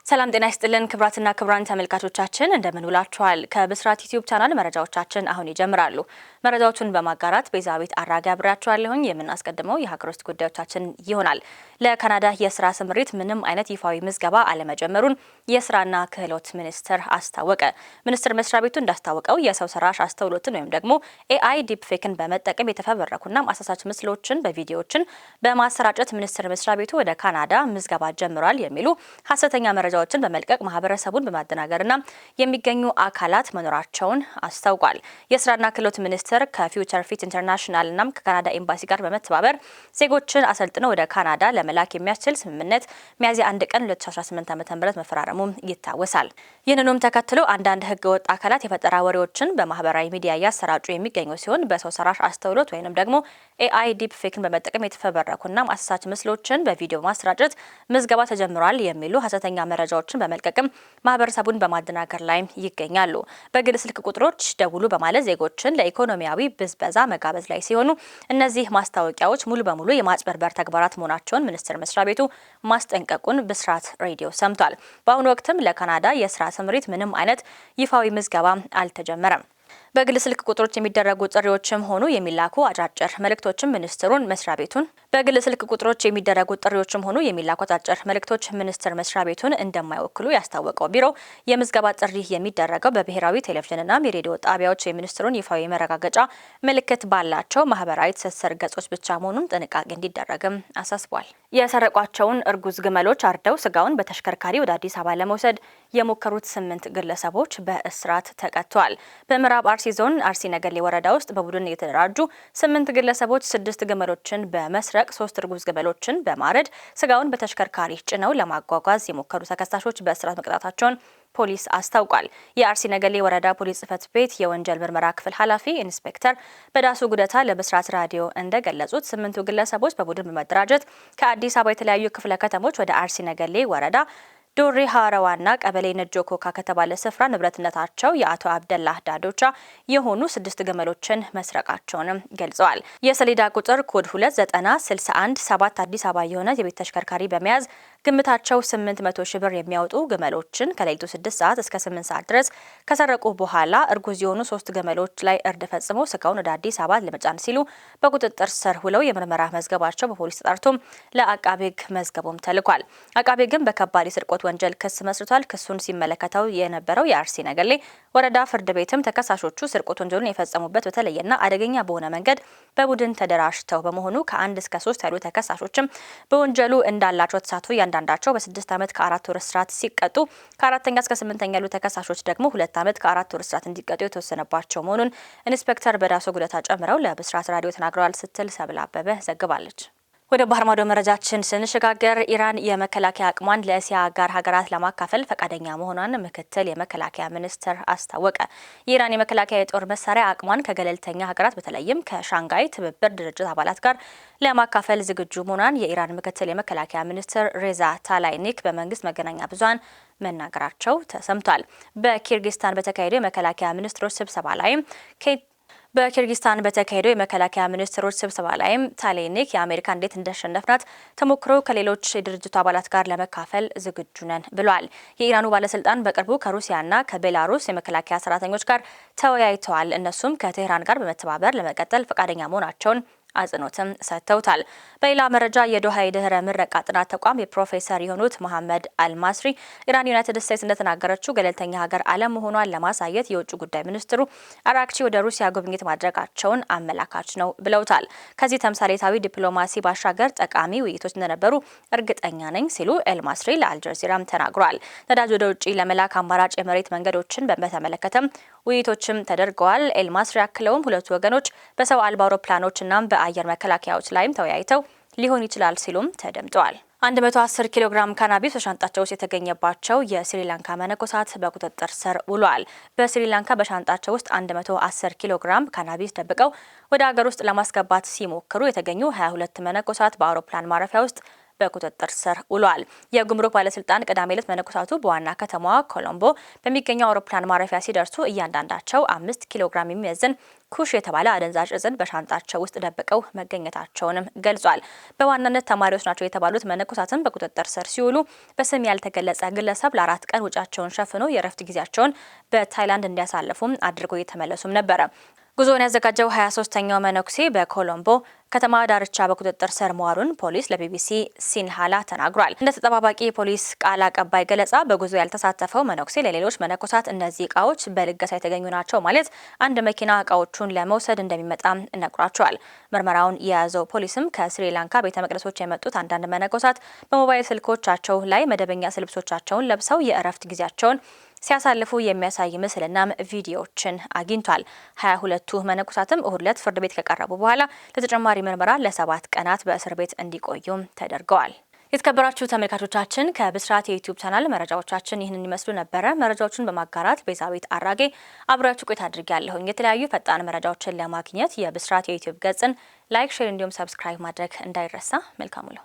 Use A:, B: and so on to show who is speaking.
A: ሰላም ጤና ይስጥልን ክብራትና ክብራን ተመልካቾቻችን እንደምን ውላችኋል። ከብስራት ዩቲዩብ ቻናል መረጃዎቻችን አሁን ይጀምራሉ። መረጃዎቹን በማጋራት ቤዛዊት አራጋ አብራችኋለሁኝ። የምናስቀድመው የሀገር ውስጥ ጉዳዮቻችን ይሆናል። ለካናዳ የስራ ስምሪት ምንም አይነት ይፋዊ ምዝገባ አለመጀመሩን የስራና ክህሎት ሚኒስቴር አስታወቀ። ሚኒስቴር መስሪያ ቤቱ እንዳስታወቀው የሰው ሰራሽ አስተውሎትን ወይም ደግሞ ኤአይ ዲፕፌክን በመጠቀም የተፈበረኩና አሳሳች ምስሎችን በቪዲዮዎችን በማሰራጨት ሚኒስቴር መስሪያ ቤቱ ወደ ካናዳ ምዝገባ ጀምሯል የሚሉ ሀሰተኛ መረጃዎችን በመልቀቅ ማህበረሰቡን በማደናገርና የሚገኙ አካላት መኖራቸውን አስታውቋል። የስራና ክህሎት ሚኒስቴር ከፊውቸር ፊት ኢንተርናሽናልና ከካናዳ ኤምባሲ ጋር በመተባበር ዜጎችን አሰልጥነው ወደ ካናዳ ለመላክ የሚያስችል ስምምነት ሚያዝያ 1 ቀን 2018 ዓ.ም መፈራረሙ ይታወሳል። ይህንኑም ተከትሎ አንዳንድ ህገወጥ አካላት የፈጠራ ወሬዎችን በማህበራዊ ሚዲያ እያሰራጩ የሚገኙ ሲሆን በሰው ሰራሽ አስተውሎት ወይንም ደግሞ ኤአይ ዲፕፌክን በመጠቀም የተፈበረኩና አሳሳች ምስሎችን በቪዲዮ ማሰራጨት ምዝገባ ተጀምሯል የሚሉ ሀሰተኛ መረጃዎችን በመልቀቅም ማህበረሰቡን በማደናገር ላይ ይገኛሉ። በግል ስልክ ቁጥሮች ደውሉ በማለት ዜጎችን ለኢኮኖሚያዊ ብዝበዛ መጋበዝ ላይ ሲሆኑ እነዚህ ማስታወቂያዎች ሙሉ በሙሉ የማጭበርበር ተግባራት መሆናቸውን ሚኒስቴር መስሪያ ቤቱ ማስጠንቀቁን ብስራት ሬዲዮ ሰምቷል። በአሁኑ ወቅትም ለካናዳ የስራ ስምሪት ምንም አይነት ይፋዊ ምዝገባ አልተጀመረም። በግል ስልክ ቁጥሮች የሚደረጉ ጥሪዎችም ሆኑ የሚላኩ አጫጭር መልእክቶችም ሚኒስቴሩን መስሪያ ቤቱን በግል ስልክ ቁጥሮች የሚደረጉ ጥሪዎችም ሆኑ የሚላኩ አጫጭር መልእክቶች ሚኒስቴር መስሪያ ቤቱን እንደማይወክሉ ያስታወቀው ቢሮ የምዝገባ ጥሪ የሚደረገው በብሔራዊ ቴሌቪዥንና የሬዲዮ ጣቢያዎች የሚኒስቴሩን ይፋዊ መረጋገጫ ምልክት ባላቸው ማህበራዊ ትስስር ገጾች ብቻ መሆኑን ጥንቃቄ እንዲደረግም አሳስቧል። የሰረቋቸውን እርጉዝ ግመሎች አርደው ስጋውን በተሽከርካሪ ወደ አዲስ አበባ ለመውሰድ የሞከሩት 8 ግለሰቦች በእስራት ተቀጥተዋል። በምዕራብ አርሲ ዞን አርሲ ነገሌ ወረዳ ውስጥ በቡድን የተደራጁ 8 ግለሰቦች 6 ግመሎችን በመስረቅ 3 እርጉዝ ግመሎችን በማረድ ስጋውን በተሽከርካሪ ጭነው ለማጓጓዝ የሞከሩ ተከሳሾች በእስራት መቅጣታቸውን ፖሊስ አስታውቋል። የአርሲ ነገሌ ወረዳ ፖሊስ ጽሕፈት ቤት የወንጀል ምርመራ ክፍል ኃላፊ ኢንስፔክተር በዳሱ ጉደታ ለብስራት ራዲዮ እንደገለጹት 8ቱ ግለሰቦች በቡድን በመደራጀት ከአዲስ አበባ የተለያዩ ክፍለ ከተሞች ወደ አርሲ ነገሌ ወረዳ ዶሬ ሀረዋና ቀበሌ ነጆ ኮካ ከተባለ ስፍራ ንብረትነታቸው የአቶ አብደላህ ዳዶቻ የሆኑ 6 ግመሎችን መስረቃቸውንም ገልጸዋል። የሰሌዳ ቁጥር ኮድ 2961 አዲስ አበባ የሆነ የቤት ተሽከርካሪ በመያዝ ግምታቸው 800 ሺህ ብር የሚያወጡ ግመሎችን ከሌሊቱ 6 ሰዓት እስከ 8 ሰዓት ድረስ ከሰረቁ በኋላ እርጉዝ የሆኑ 3 ግመሎች ላይ እርድ ፈጽመው ስጋውን ወደ አዲስ አበባ ለመጫን ሲሉ በቁጥጥር ስር ውለው የምርመራ መዝገባቸው በፖሊስ ተጣርቶ ለአቃቤ ሕግ መዝገቡም ተልኳል። አቃቤ ሕግም በከባድ የስርቆት ወንጀል ክስ መስርቷል። ክሱን ሲመለከተው የነበረው የአርሲ ነገሌ ወረዳ ፍርድ ቤትም ተከሳሾቹ ስርቆት ወንጀሉን የፈጸሙበት በተለየና አደገኛ በሆነ መንገድ በቡድን ተደራጅተው በመሆኑ ከ1 እስከ 3 ያሉ ተከሳሾችም በወንጀሉ እንዳላቸው ተሳትፎ እያንዳንዳቸው በ6 ዓመት ከ4 ወር እስራት ሲቀጡ ከ4ኛ እስከ 8ኛ ያሉ ተከሳሾች ደግሞ 2 ዓመት ከ4 ወር እስራት እንዲቀጡ የተወሰነባቸው መሆኑን ኢንስፔክተር በዳሶ ጉደታ ጨምረው ለብስራት ራዲዮ ተናግረዋል ስትል ሰብል አበበ ዘግባለች። ወደ ባህር ማዶ መረጃችን ስንሸጋገር ኢራን የመከላከያ አቅሟን ለእስያ አጋር ሀገራት ለማካፈል ፈቃደኛ መሆኗን ምክትል የመከላከያ ሚኒስትር አስታወቀ። የኢራን የመከላከያ የጦር መሳሪያ አቅሟን ከገለልተኛ ሀገራት በተለይም ከሻንጋይ ትብብር ድርጅት አባላት ጋር ለማካፈል ዝግጁ መሆኗን የኢራን ምክትል የመከላከያ ሚኒስትር ሬዛ ታላይኒክ በመንግስት መገናኛ ብዙሃን መናገራቸው ተሰምቷል። በኪርጊስታን በተካሄደው የመከላከያ ሚኒስትሮች ስብሰባ ላይም የመከላከያ ሚኒስትሮች ስብሰባ ላይም ታሌኒክ የአሜሪካ እንዴት እንደሸነፍናት ተሞክሮ ከሌሎች የድርጅቱ አባላት ጋር ለመካፈል ዝግጁ ነን ብለዋል። የኢራኑ ባለስልጣን በቅርቡ ከሩሲያና ከቤላሩስ የመከላከያ ሰራተኞች ጋር ተወያይተዋል። እነሱም ከቴህራን ጋር በመተባበር ለመቀጠል ፈቃደኛ መሆናቸውን አጽንኦትም ሰጥተውታል። በሌላ መረጃ የዶሃ የድህረ ምረቃ ጥናት ተቋም የፕሮፌሰር የሆኑት መሐመድ አልማስሪ ኢራን ዩናይትድ ስቴትስ እንደተናገረችው ገለልተኛ ሀገር አለመሆኗን ለማሳየት የውጭ ጉዳይ ሚኒስትሩ አራክቺ ወደ ሩሲያ ጉብኝት ማድረጋቸውን አመላካች ነው ብለውታል። ከዚህ ተምሳሌታዊ ዲፕሎማሲ ባሻገር ጠቃሚ ውይይቶች እንደነበሩ እርግጠኛ ነኝ ሲሉ ኤልማስሪ ለአልጀዚራም ተናግሯል። ነዳጅ ወደ ውጭ ለመላክ አማራጭ የመሬት መንገዶችን በተመለከተም ውይይቶችም ተደርገዋል። ኤልማስሪ አክለውም ሁለቱ ወገኖች በሰው አልባ አውሮፕላኖችና በአየር መከላከያዎች ላይም ተወያይተው ሊሆን ይችላል ሲሉም ተደምጠዋል። 110 ኪሎ ግራም ካናቢስ በሻንጣቸው ውስጥ የተገኘባቸው የስሪላንካ መነኮሳት በቁጥጥር ስር ውለዋል። በስሪላንካ በሻንጣቸው ውስጥ 110 ኪሎ ግራም ካናቢስ ደብቀው ወደ ሀገር ውስጥ ለማስገባት ሲሞክሩ የተገኙ 22 መነኮሳት በአውሮፕላን ማረፊያ ውስጥ በቁጥጥር ስር ውሏል። የጉምሩክ ባለስልጣን ቅዳሜ ዕለት መነኮሳቱ በዋና ከተማዋ ኮሎምቦ በሚገኘው አውሮፕላን ማረፊያ ሲደርሱ እያንዳንዳቸው 5 ኪሎ ግራም የሚመዝን ኩሽ የተባለ አደንዛዥ እጽን በሻንጣቸው ውስጥ ደብቀው መገኘታቸውንም ገልጿል። በዋናነት ተማሪዎች ናቸው የተባሉት መነኮሳትን በቁጥጥር ስር ሲውሉ በስም ያልተገለጸ ግለሰብ ለ4 ቀን ውጫቸውን ሸፍኖ የእረፍት ጊዜያቸውን በታይላንድ እንዲያሳልፉም አድርጎ እየተመለሱም ነበረ። ጉዞውን ያዘጋጀው 23ኛው መነኩሴ በኮሎምቦ ከተማ ዳርቻ በቁጥጥር ስር መዋሉን ፖሊስ ለቢቢሲ ሲንሃላ ተናግሯል። እንደ ተጠባባቂ ፖሊስ ቃል አቀባይ ገለጻ በጉዞ ያልተሳተፈው መነኩሴ ለሌሎች መነኮሳት እነዚህ እቃዎች በልገሳ የተገኙ ናቸው ማለት አንድ መኪና እቃዎቹን ለመውሰድ እንደሚመጣ ነግሯቸዋል። ምርመራውን የያዘው ፖሊስም ከስሪላንካ ቤተ መቅደሶች የመጡት አንዳንድ መነኮሳት በሞባይል ስልኮቻቸው ላይ መደበኛ ልብሶቻቸውን ለብሰው የእረፍት ጊዜያቸውን ሲያሳልፉ የሚያሳይ ምስልና ቪዲዮዎችን አግኝቷል። 22ቱ መነኮሳትም እሁድ ዕለት ፍርድ ቤት ከቀረቡ በኋላ ለተጨማሪ ምርመራ ለ7 ቀናት በእስር ቤት እንዲቆዩም ተደርገዋል። የተከበራችሁ ተመልካቾቻችን ከብስራት የዩቲዩብ ቻናል መረጃዎቻችን ይህንን ይመስሉ ነበረ። መረጃዎቹን በማጋራት ቤዛዊት አራጌ አብራችሁ ቆይታ አድርጌያለሁኝ። የተለያዩ ፈጣን መረጃዎችን ለማግኘት የብስራት የዩቲዩብ ገጽን ላይክ፣ ሼር እንዲሁም ሰብስክራይብ ማድረግ እንዳይረሳ። መልካም ውሎ